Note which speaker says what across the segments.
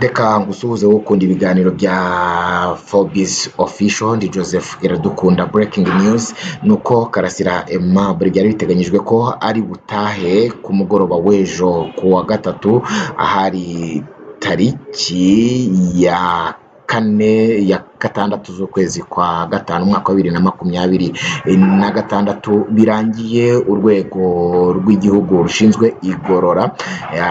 Speaker 1: Reka ngusuhuze wowe ukunda ibiganiro bya Forbes Official, ndi Joseph Iradukunda. Breaking news ni uko Karasira Aimable byari biteganyijwe ko ari butahe ku mugoroba w'ejo ku wa gatatu, ahari tariki ya gatandatu z'ukwezi kwa gatanu umwaka wa 2026 birangiye urwego rw'igihugu rushinzwe igorora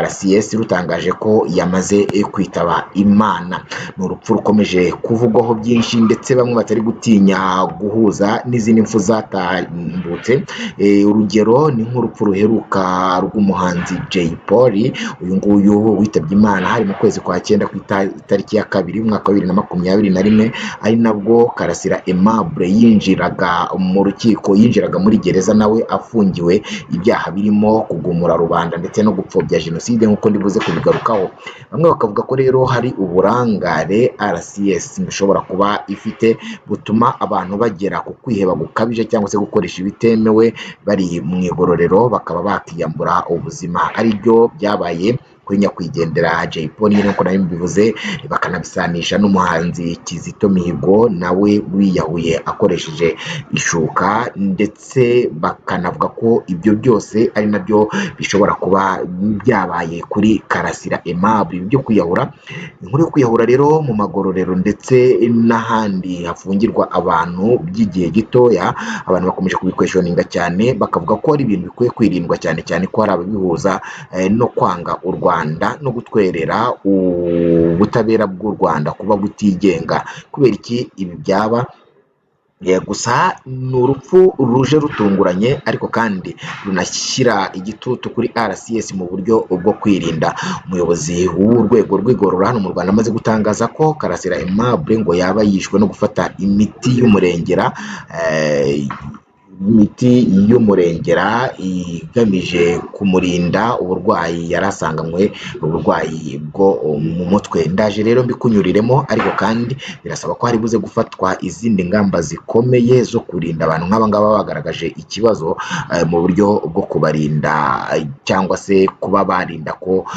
Speaker 1: RCS rutangaje ko yamaze kwitaba Imana. Ni urupfu rukomeje kuvugwaho byinshi ndetse bamwe batari gutinya guhuza n'izindi mfu zatambutse. Urugero ni nk'urupfu ruheruka rw'umuhanzi Jay Polly, uyu nguyu witabye Imana hari mu kwezi kwa 9 ku itariki ya 2 umwaka wa 2021, ari nabwo Karasira Aimable yinjiraga mu rukiko, yinjiraga muri gereza nawe afungiwe ibyaha birimo kugumura rubanda ndetse no gupfobya jenoside nk'uko ndibuze kubigarukaho. Bamwe bakavuga ko rero hari uburangare RCS ishobora kuba ifite butuma abantu bagera ku kwiheba gukabije cyangwa se gukoresha ibitemewe bari mu igororero bakaba bakiyambura ubuzima. Ari byo byabaye kuri nyakwigendera Jay Polly nk'uko nayo bivuze, bakanabisanisha n'umuhanzi Kizito Mihigo nawe wiyahuye akoresheje ishuka, ndetse bakanavuga ko ibyo byose ari nabyo bishobora kuba byabaye kuri Karasira Aimable byo kwiyahura. Inkuru yo kwiyahura rero mu magororero ndetse n'ahandi hafungirwa abantu by'igihe gitoya, abantu bakomeje kubikweshoninga cyane, bakavuga ko ari ibintu bikwiye kwirindwa cyane cyane ko hari ababihuza no kwanga u Rwanda no gutwerera ubutabera bw'u Rwanda kuba butigenga. Kubera iki ibi byaba? Gusa ni urupfu ruje rutunguranye ariko kandi runashyira igitutu kuri RCS mu buryo bwo kwirinda. Umuyobozi w'urwego rw'igorora hano mu Rwanda amaze gutangaza ko Karasira Aimable ngo yaba yishwe no gufata imiti y'umurengera igamije kumurinda uburwayi yari asanganywe, uburwayi bwo mu mutwe. Ndaje rero mbikunyuriremo, ariko kandi birasaba ko hari buze gufatwa izindi ngamba zikomeye zo kurinda abantu nk'aba ngaba bagaragaje ikibazo mu buryo bwo kubarinda cyangwa se kuba barinda ko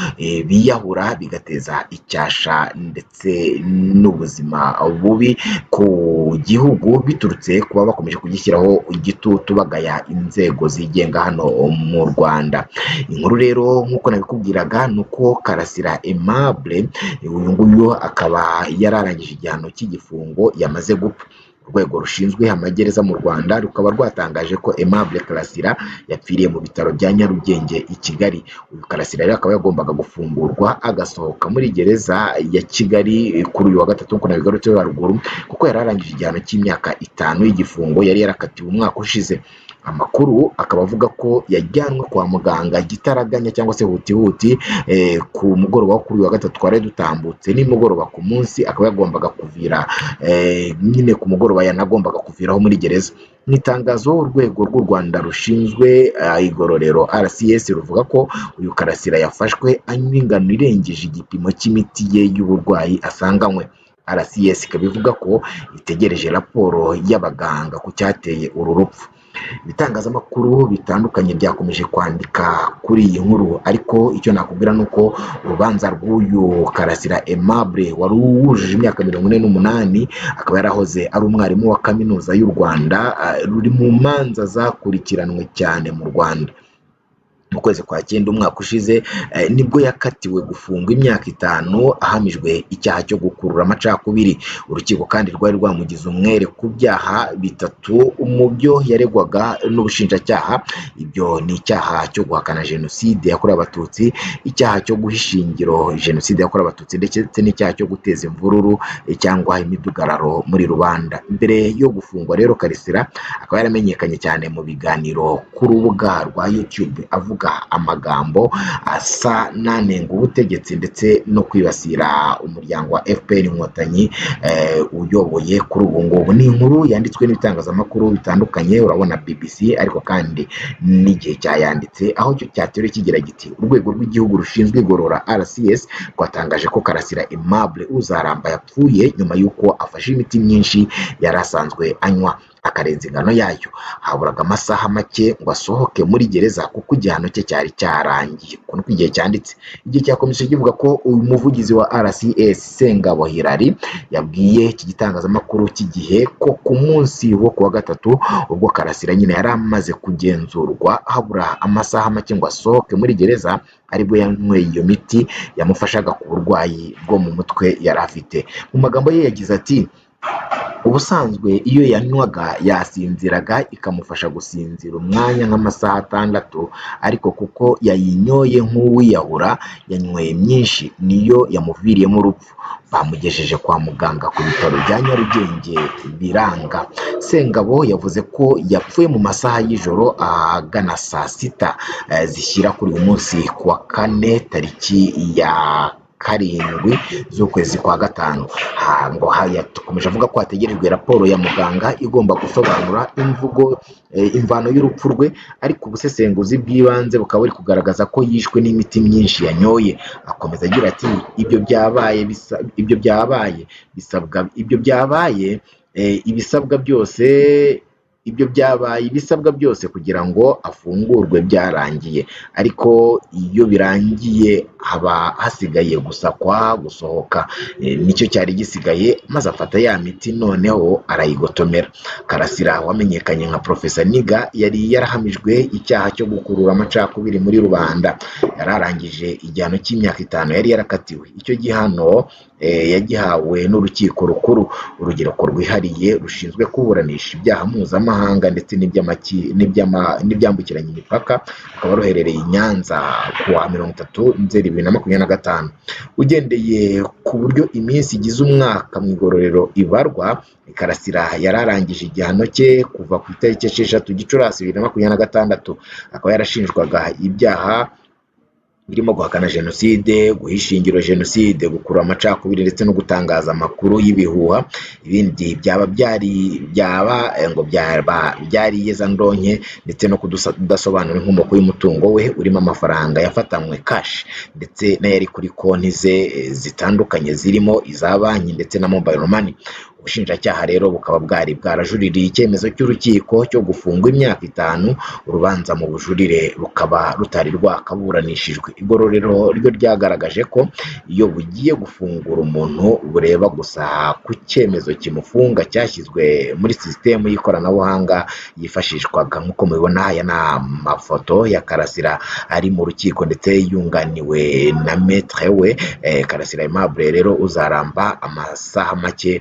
Speaker 1: biyahura bigateza icyasha ndetse n'ubuzima bubi ku gihugu biturutse kuba bakomeje kugishyiraho igitutu bagaya inzego zigenga hano mu Rwanda. Inkuru rero nk'uko nabikubwiraga ni uko Karasira Aimable uyu nguyu akaba yararangije igihano cy'igifungo yamaze gupfa. Urwego rushinzwe amagereza mu Rwanda rukaba rwatangaje ko Aimable Karasira yapfiriye mu bitaro bya Nyarugenge i Kigali. Uyu Karasira rero akaba yagombaga gufungurwa agasohoka muri gereza ya Kigali kuri uyu wa gatatu nk'uko nabigarutseho haruguru, kuko yararangije igihano cy'imyaka 5 y'igifungo yari yarakatiwe umwaka ushize. Amakuru akaba avuga ko yajyanwe kwa muganga gitaraganya cyangwa se huti ku mugoroba wo kuri uyu wa gatatu twari dutambutse nimugoroba ku munsi, akaba yagombaga kuvira nyine ku mugoroba yanagombaga kuviraho muri gereza. Mu itangazo urwego rw'u Rwanda rushinzwe igororero RCS ruvuga ko uyu Karasira yafashwe anywa ingano irengeje igipimo cy'imiti ye y'uburwayi asanganywe. RCS ikaba ivuga ko itegereje raporo y'abaganga ku cyateye uru rupfu. Ibitangazamakuru bitandukanye byakomeje kwandika kuri iyi nkuru, ariko icyo nakubwira ni uko urubanza rw'uyu Karasira Aimable wari wujuje imyaka 48 akaba yarahoze ari umwarimu wa kaminuza y'u Rwanda, ruri mu manza zakurikiranwe cyane mu Rwanda. Mu kwezi kwa 9 umwaka ushize nibwo yakatiwe gufungwa imyaka 5 ahamijwe icyaha cyo gukurura amacakubiri. Urukiko kandi rwari rwamugize umwere ku byaha 3 mu byo yaregwaga n'ubushinjacyaha. Ibyo ni icyaha cyo guhakana jenoside yakorewe abatutsi, icyaha cyo guhishingiro jenoside yakorewe abatutsi ndetse n'icyaha cyo guteza imvururu cyangwa imidugararo muri rubanda. Mbere yo gufungwa rero Karasira akaba yaramenyekanye cyane mu biganiro ku rubuga rwa YouTube avuga amagambo asa n'anenga ubutegetsi ndetse no kwibasira umuryango wa FPR Inkotanyi uyoboye kuri ubu ngubu. Ni inkuru yanditswe n'ibitangazamakuru bitandukanye, urabona BBC ariko kandi n'igihe cyayanditse, aho cyo cyatewe kigira giti urwego rw'igihugu rushinzwe igorora RCS rwatangaje ko Karasira Aimable uzaramba yapfuye nyuma y'uko afashe imiti myinshi yari asanzwe anywa. akarenza ingano yayo. Haburaga amasaha make ngo asohoke muri gereza kuko igihano cye cyari cyarangiye. Uku niko igihe cyanditse. Igihe cyakomeje kivuga ko uyu muvugizi wa RCS Sengabo Hilary yabwiye iki gitangazamakuru cy'igihe ko ku munsi wo kuwa gatatu ubwo Karasira nyine yari amaze kugenzurwa habura amasaha make ngo asohoke muri gereza aribwo yanyweye iyo miti yamufashaga ku burwayi bwo mu mutwe yari afite. Mu magambo ye yagize ati ubusanzwe iyo yanywaga yasinziraga ikamufasha gusinzira umwanya nk'amasaha 6, ariko kuko yayinyoye nk'uwiyahura yanyweye myinshi niyo yamuviriyemo urupfu. Bamugejeje kwa muganga ku bitaro bya Nyarugenge biranga. Sengabo yavuze ko yapfuye mu masaha y'ijoro ahagana saa 6 zishyira kuri uyu munsi kuwa 4 tariki ya 7 z'ukwezi kwa 5. Ngo yakomeje avuga ko hategerejwe raporo ya muganga igomba gusobanura imvano y'urupfu rwe, ariko ubusesenguzi bw'ibanze bukaba buri kugaragaza ko yishwe n'imiti myinshi yanyoye. Akomeza agira ati ibisabwa byose kugira ngo afungurwe byarangiye, ariko iyo birangiye haba hasigaye gusohoka. Nicyo cyari gisigaye, maze afata ya miti noneho arayigotomera. Karasira wamenyekanye nka Professor Niga yari yarahamijwe icyaha cyo gukurura amacakubiri muri rubanda. Yararangije igihano cy'imyaka 5 yari yarakatiwe. Icyo gihano yagihawe n'urukiko rukuru, urugereko rwihariye rushinzwe kuburanisha ibyaha mpuzamahanga ndetse n'ibyambukiranya imipaka, rukaba ruherereye i Nyanza kuwa 30 Nzeri 2025. Ugendeye ku buryo iminsi igize umwaka mu igororero ibarwa, Karasira yararangije igihano cye kuva ku itariki 6 Gicurasi 2026. Akaba yarashinjwaga ibyaha birimo guhakana jenoside, guhisha ingiro jenoside, gukurura amacakubiri ndetse no gutangaza amakuru y'ibihuha. Ibindi byari iyezandonke ndetse no kudasobanura inkomoko y'umutungo we urimo amafaranga yafatanywe cash ndetse n'ayari kuri konti ze zitandukanye zirimo iza banki ndetse na mobile money. Ubushinjacyaha rero bukaba bwari bwarajuririye icyemezo cy'urukiko cyo gufungwa imyaka 5. Urubanza mu bujurire rukaba rutari rwakaburanishijwe. Igororero ryo ryagaragaje ko iyo bugiye gufungura umuntu bureba gusa ku cyemezo kimufunga cyashyizwe muri sisitemu y'ikoranabuhanga yifashishwaga. Nk'uko mubibona, aya ni amafoto ya Karasira ari mu rukiko ndetse yunganiwe na maître we. Karasira Aimable rero uzaramba amasaha make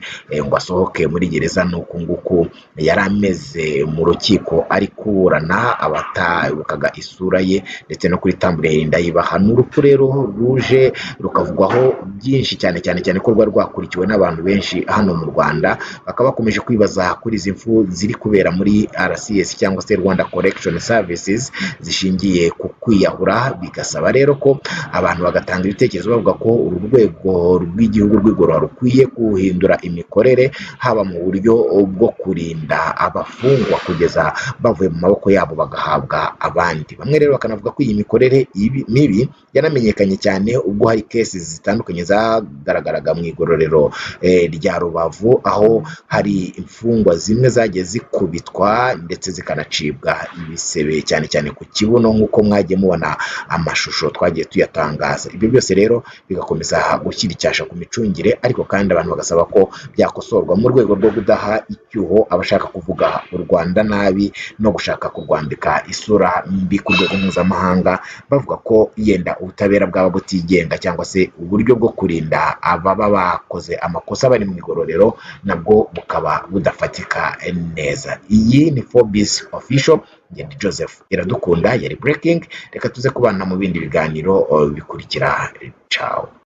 Speaker 1: ngo asohoke muri gereza. Nuko nguko yari ameze mu rukiko ari kuburana. Abatabukaga isura ye ndetse no kuri tambure ndayibaha. N'urupfu rero ruje rukavugwaho byinshi cyane ko rwari rwakurikiwe n'abantu benshi hano mu Rwanda. Bakaba bakomeje kwibaza kuri izi mfu ziri kubera muri RCS cyangwa se Rwanda Correction Services zishingiye ku kwiyahura. Bigasaba rero ko abantu bagatanga ibitekerezo bavuga ko uru rwego rw'igihugu rw'igorora rukwiye guhindura imikorere, haba mu buryo bwo kurinda abafungwa kugeza bavuye mu maboko yabo bagahabwa abandi. Bamwe rero bakanavuga ko iyi mikorere mibi yanamenyekanye cyane ubwo hari cases zitandukanye zagaragaraga mu igororero rya Rubavu, aho hari imfungwa zimwe zagiye zikubitwa ndetse zikanacibwa ibisebe cyane ku kibuno, nk'uko mwagiye mubona amashusho twagiye tuyatangaza. Ibyo byose rero bigakomeza gushyira icyasha ku micungire, ariko kandi abantu bagasaba ko byakosorwa mu rwego rwo kudaha icyuho abashaka kuvuga u Rwanda nabi no gushaka kurwambika isura mbi ku rwego mpuzamahanga, bavuga ko yenda ubutabera bwaba butigenga cyangwa se uburyo bwo kurinda ababa bakoze amakosa bari mu igororero nabwo bukaba budafatika neza. Iyi ni Forbes Official. Ngende Joseph Iradukunda yari breaking. Reka tuze kubana mu bindi biganiro bikurikira. Ciao.